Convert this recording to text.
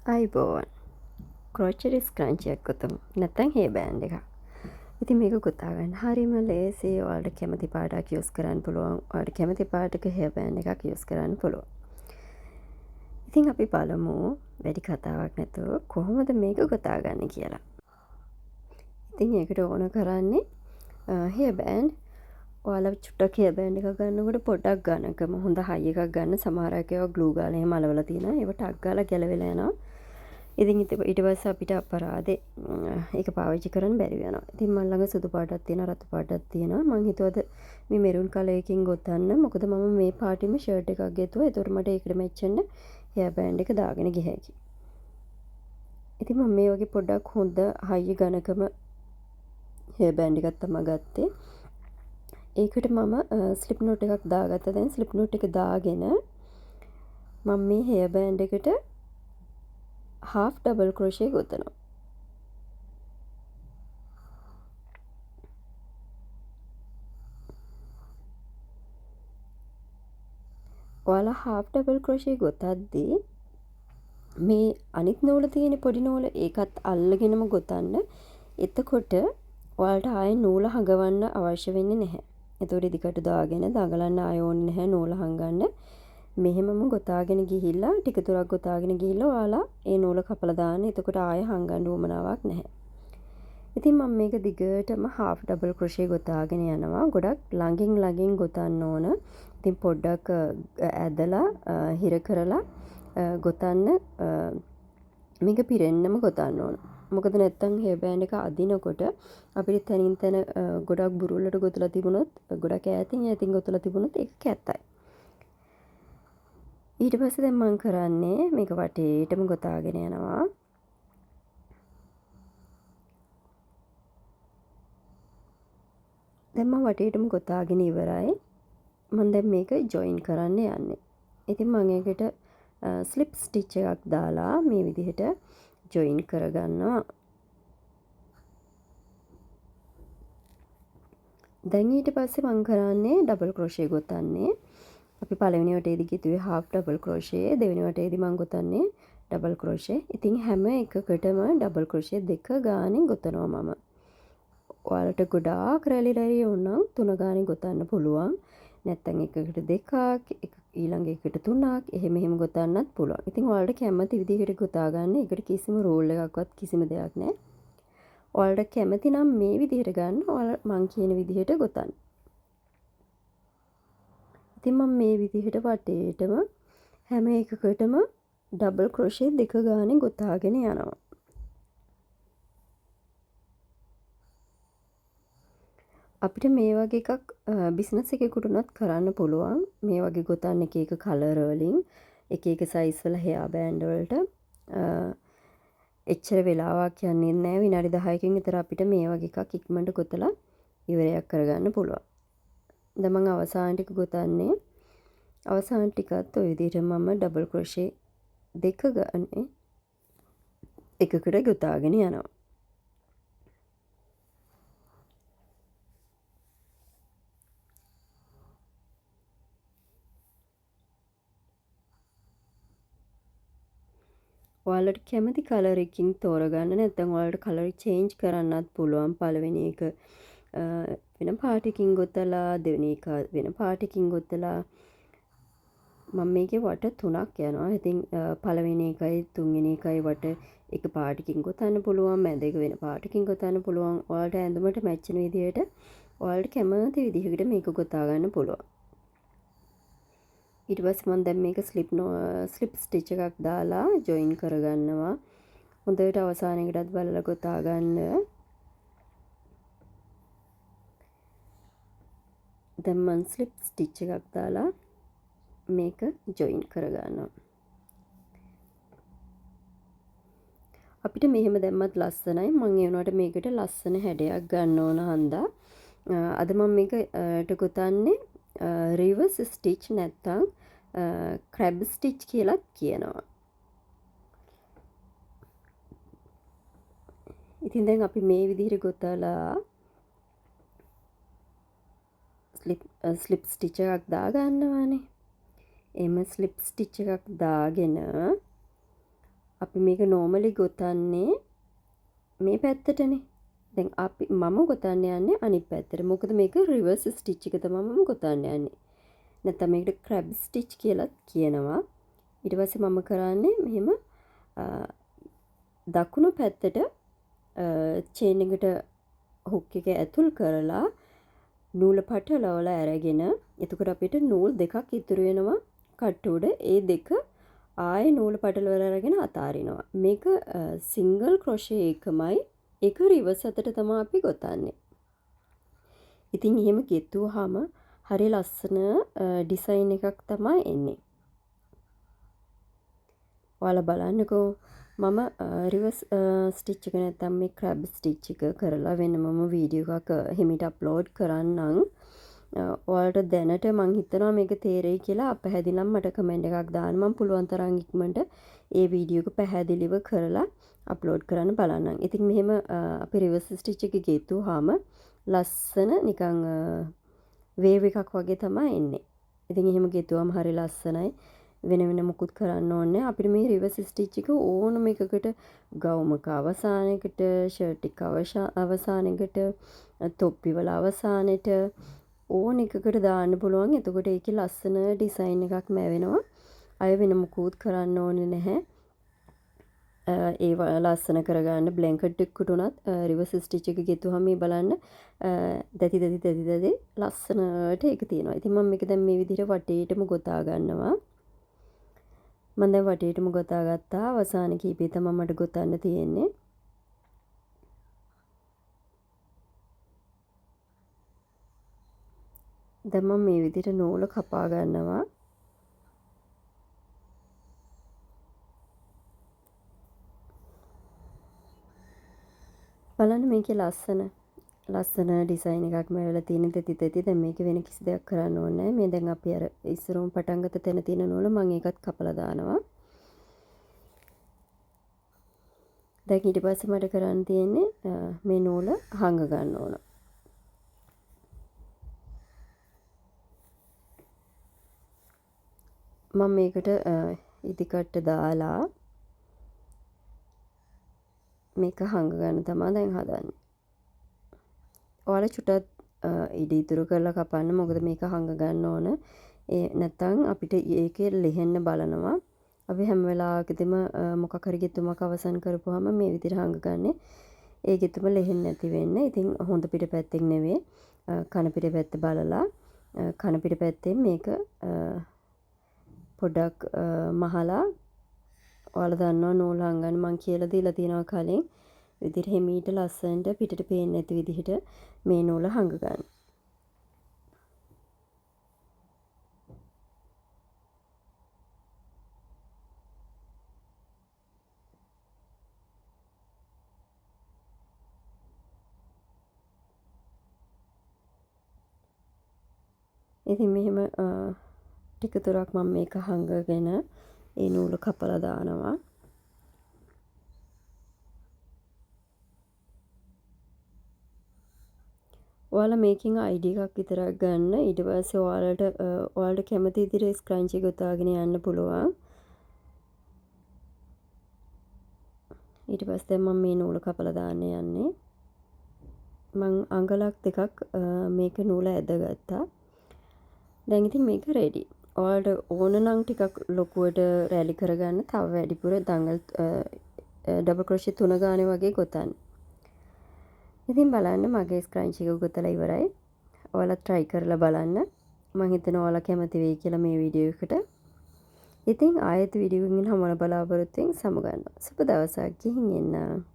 අයිබෝවන් ක්‍රෝචරි ස්ක්‍රංචියක් කොතුම් නැත්තං හේ බෑන්් එක ඉති මේක ගොතාගන්න හරිම ලේසේ ඔයාලට කැමති පාටක් යස් කරන්න පුළුවන් ඔයාලට කැමති පාටක හේ බෑන්් එකක් යස් කරන්න පුළුවන් ඉතින් අපි බලමු වැඩි කතාවක් නැතුව කොහොමද මේක ගොතාගන්න කියලා ඉතින් ඒකට ඕන කරන්නේ හේ බෑන්් ඔයාල චුට්ටක් හේ බෑන්් එක ගන්නකොට පොඩක් ගන්නකම හොඳ හයි එකක් ගන්න සමහරකව ගලූ ගාලය මලවල තියෙන ඒවට අක්ගාල ගැලවෙලයනවා ඉතින් ඊට පස්සේ අපිට අපරාදේ ඒක පාවිච්චි කරන්න බැරි වෙනවා. ඉතින් මම ළඟ සුදු පාටක් තියෙනවා රතු පාටක් තියෙනවා. මං හිතුවද මේ මෙරුන් කලර් එකකින් ගොතන්න. මොකද මම මේ පාටින්ම ෂර්ට් එකක් ගෙතුවා. ඒතකොට මට ඒකට මැච් වෙන්න හෙයා බෑන්ඩ් එක දාගෙන ගිය හැකි. ඉතින් මම මේ වගේ පොඩ්ඩක් හොඳ හයි ඝනකම හෙයා බෑන්ඩ් එකක් තමයි ගත්තේ. ඒකට මම ස්ලිප් නෝට් එකක් දාගත්තා. දැන් ස්ලිප් නෝට් එක දාගෙන මම මේ හෙයා බෑන්ඩ් එකට half double crochet ගොතනවා. ඔයාලා half double crochet ගොතද්දී මේ අනිත් නූල තියෙන පොඩි නූල ඒකත් අල්ලගෙනම ගොතන්න. එතකොට ඔයාලට ආයේ නූල හඟවන්න අවශ්‍ය වෙන්නේ නැහැ. එතකොට ඉදිකට දාගෙන දඟලන්න ආයෙ ඕනේ නැහැ නූල හංගන්න. මෙහෙමම ගොතාගෙන ගිහිල්ලා ටික දුරක් ගොතාගෙන ගිහිල්ලා ඔයාලා ඒ නූල කපලා දාන්න. එතකොට ආයෙ හංගන්න උවමනාවක් නැහැ. ඉතින් මම මේක දිගටම half double crochet ගොතාගෙන යනවා. ගොඩක් ළඟින් ගොතන්න ඕන. ඉතින් පොඩ්ඩක් ඇදලා හිර කරලා ගොතන්න මේක පිරෙන්නම ගොතන්න ඕන. මොකද නැත්තම් හෙයා බෑන්ඩ් එක අදිනකොට අපිට තනින් තන ගොඩක් බුරුල්ලට ගොතලා තිබුණොත් ගොඩක් ඈතින් ගොතලා තිබුණොත් ඒක කැතයි. ඊට පස්සේ දැන් මම කරන්නේ මේක වටේටම ගොතාගෙන යනවා. දැන් මම වටේටම ගොතාගෙන ඉවරයි. මම දැන් මේක ජොයින් කරන්න යන්නේ. ඉතින් මම ඒකට ස්ලිප් ස්ටිච් එකක් දාලා මේ විදිහට ජොයින් කරගන්නවා. දැන් ඊට පස්සේ මම කරන්නේ ඩබල් ක්‍රොෂේ ගොතන්නේ. අපි පළවෙනි වටේදී ගිතුවේ half double crochet දෙවෙනි වටේදී මම ගොතන්නේ double crochet. ඉතින් හැම එකකටම double crochet දෙක ගානේ ගොතනවා මම. ඔයාලට ගොඩාක් රැලි වුණනම් 3 ගානේ ගොතන්න පුළුවන්. නැත්තම් එකකට දෙකක් ඊළඟ එකට 3ක් එහෙම ගොතන්නත් පුළුවන්. ඉතින් ඔයාලට කැමති විදිහට ගොතා ගන්න. ඒකට කිසිම රූල් එකක්වත් කිසිම දෙයක් නැහැ. ඔයාලට කැමති නම් මේ විදිහට ගන්න. ඔයාලා මං කියන විදිහට ගොතන්න. ඉතින් මම මේ විදිහට වටේටම හැම එකකටම ඩබල් ක්‍රොෂේ දෙක ගානේ ගොතාගෙන යනවා. අපිට මේ වගේ එකක් බිස්නස් එකකට උනත් කරන්න පුළුවන්. මේ වගේ ගොතන්න එක එක කලර් වලින් එක එක සයිස් වල හෙයා බෑන්ඩ් වලට එච්චර වෙලාවක් යන්නේ නැහැ. විනාඩි 10කින් විතර අපිට මේ වගේ එකක් ඉක්මනට ගොතලා ඉවරයක් කරගන්න පුළුවන්. දැන් මම අවසාන ටික ගොතන්නේ. අවසාන ටිකත් ඔය විදිහට මම ඩබල් ක්‍රොෂේ දෙක ගානේ එකකට ගොතාගෙන යනවා. ඔයාලට කැමති කලර් එකකින් තෝරගන්න. නැත්නම් ඔයාලට කලර් චේන්ජ් කරන්නත් පුළුවන්. පළවෙනි එක වෙන පාටකින් ගොතලා දෙවෙනි එක වෙන පාටකින් ගොතලා මම මේකේ වට 3ක් යනවා. ඉතින් පළවෙනි එකයි තුන්වෙනි එකයි වට එක පාටකින් ගොතන්න පුළුවන්. මැද එක වෙන පාටකින් ගොතන්න පුළුවන්. ඔයාලට ඇඳුමට මැච් වෙන විදිහට ඔයාලට කැමති විදිහකට මේක ගොතා ගන්න පුළුවන්. ඊට පස්සේ මම දැන් මේක ස්ලිප් ස්ටිච් එකක් දාලා ජොයින් කරගන්නවා. හොඳට අවසානයකටත් බලලා ගොතා ගන්න. දැන් මම ස්ලිප් ස්ටිච් එකක් දාලා මේක ජොයින් කරගන්නවා. අපිට මෙහෙම දැම්මත් ලස්සනයි. මම ඒ වුණාට මේකට ලස්සන හැඩයක් ගන්න ඕන හන්දා අද මම මේකට ගොතන්නේ රිවර්ස් ස්ටිච් නැත්තම් ක්‍රැබ් ස්ටිච් කියලාත් කියනවා. ඉතින් දැන් අපි මේ විදිහට ගොතලා ස්ලිප් ස්ටිච් එකක් දාගන්නවානේ. එම ස්ලිප් ස්ටිච් එකක් දාගෙන අපි මේක නෝමලි ගොතන්නේ මේ පැත්තටනේ. දැන් මම ගොතන්න යන්නේ අනිත් පැත්තට. මොකද මේක රිවර්ස් ස්ටිච් එක තමයි මම ගොතන්න යන්නේ. නැත්නම් මේකට ක්‍රැබ් ස්ටිච් කියලා කියනවා. ඊට පස්සේ මම කරන්නේ මෙහෙම දකුණු පැත්තට චේන් එකට හුක් එක ඇතුල් කරලා නූල පටලවලා අරගෙන එතකොට අපිට නූල් දෙකක් ඉතුරු වෙනවා කට්ට උඩ. ඒ දෙක ආයේ නූල පටලවලා අරගෙන අතාරිනවා. මේක සිංගල් ක්‍රොෂේ එකමයි. ඒක රිවර්ස් අතට තමයි අපි ගොතන්නේ. ඉතින් එහෙම ගෙතුවාම හරිය ලස්සන ඩිසයින් එකක් තමයි එන්නේ. ඔයාලා බලන්නකෝ මම රිවර්ස් ස්ටිච් එක නැත්නම් මේ ක්‍රැබ් ස්ටිච් එක කරලා වෙනමම වීඩියෝ එකක් හිමිට අප්ලෝඩ් කරන්නම්. ඔයාලට දැනට මං හිතනවා මේක තේරෙයි කියලා. අපහැදිනම් මට කමෙන්ට් එකක් දාන්න. මම පුළුවන් තරම් ඉක්මනට ඒ වීඩියෝ එක පැහැදිලිව කරලා අප්ලෝඩ් කරන්න බලන්නම්. ඉතින් මෙහෙම අපි රිවර්ස් ස්ටිච් එක ගෙතුවාම ලස්සන නිකන් වේව් එකක් වගේ තමයි එන්නේ. ඉතින් එහෙම ගෙතුවාම හරිය ලස්සනයි. වෙන වෙන මුකුත් කරන්න ඕනේ. අපිට මේ රිවර්ස් ස්ටිච් එක ඕනම එකකට ගවුමක අවසානයකට, ෂර්ට් එක අවසානයකට, තොප්පි වල අවසානෙට ඕන එකකට දාන්න පුළුවන්. එතකොට ඒකේ ලස්සන ඩිසයින් එකක් මැවෙනවා. අය වෙන මුකුත් කරන්න ඕනේ නැහැ. ඒ ලස්සන කරගන්න බ්ලැන්කට් එකකට උනත් රිවර්ස් ස්ටිච් එක ගෙතුවාම මේ බලන්න දැති ලස්සනට ඒක තියෙනවා. ඉතින් මම මේක දැන් මේ විදිහට වටේටම ගොතා ගන්නවා. මම දැන් වටේටම ගොතා ගත්තා. අවසාන කීපේ තමයි මට ගොතන්න තියෙන්නේ. දැන් මම මේ විදිහට නූල කපා ගන්නවා. බලන්න මේකේ ලස්සන ඩිසයින් එකක් මැවලා තියෙන තෙති. දැන් මේක වෙන කිසි දෙයක් කරන්න ඕනේ නැහැ. මේ දැන් අපි අර ඉස්සරම පටන් ගත්ත තැන තියෙන නූල මම ඒකත් කපලා දානවා. දැන් ඊට පස්සේ මට කරන්න තියෙන්නේ මේ නූල හංග ගන්න ඕන. මම මේකට ඉදිකට්ට දාලා මේක හංග ගන්න තමයි දැන් හදන්නේ. ඔයාලා චුට්ටක් ඉඩ ඉතුරු කරලා කපන්න. මොකද මේක හංග ගන්න ඕන. නැත්තම් අපිට ඒකේ ලෙහෙන්න බලනවා. අපි හැම වෙලාවකදීම මොකක් හරි ගෙතුමක් අවසන් කරපුවාම මේ විදිහට හංග ගන්නේ. ඒ ගෙතුම ලෙහෙන්නේ නැති වෙන්න. ඉතින් හොඳ පිටපැත්තෙන් නෙවෙයි කන පිටපැත්ත බලලා කන පිටපැත්තෙන් මේක පොඩක් මහලා ඔයාලා දන්නවා නූල් හංගන්න මං කියලා දීලා තියෙනවා කලින්. විදිහට හිමීට ලස්සනට පිටට පේන්නේ නැති විදිහට මේ නූල හංග ගන්න. ඉතින් මෙහෙම ටික දුරක් මම මේක හංගගෙන ඒ නූල කපලා දානවා. ඔයාලා මේකෙන් අයිඩියා එකක් විතරක් ගන්න. ඊට පස්සේ ඔයාලට කැමති විදිහට ස්ක්‍රන්චි ගොතාගෙන යන්න පුළුවන්. ඊට පස්සේ මම මේ නූල කපලා දාන්න යන්නේ. මං අඟලක් දෙකක් මේක නූල ඇදගත්තා. දැන් ඉතින් මේක රෙඩි. ඔයාලට ඕන නම් ටිකක් ලොකුවට රැලි කරගන්න තව වැඩිපුර දඟල් ඩබල් ක්‍රොෂේ 3 ගානේ වගේ ගොතන්න. ඉතින් බලන්න මගේ ස්ක්‍රන්චි එක ගොතලා ඉවරයි. ඔයාලා try කරලා බලන්න. මම හිතනවා ඔයාලා කැමති වෙයි කියලා මේ වීඩියෝ එකට. ඉතින් ආයෙත් වීඩියෝ එකකින් හමුවන බලාපොරොත්තුෙන් සමුගන්නවා. සුබ දවසක් ගිහින් එන්න.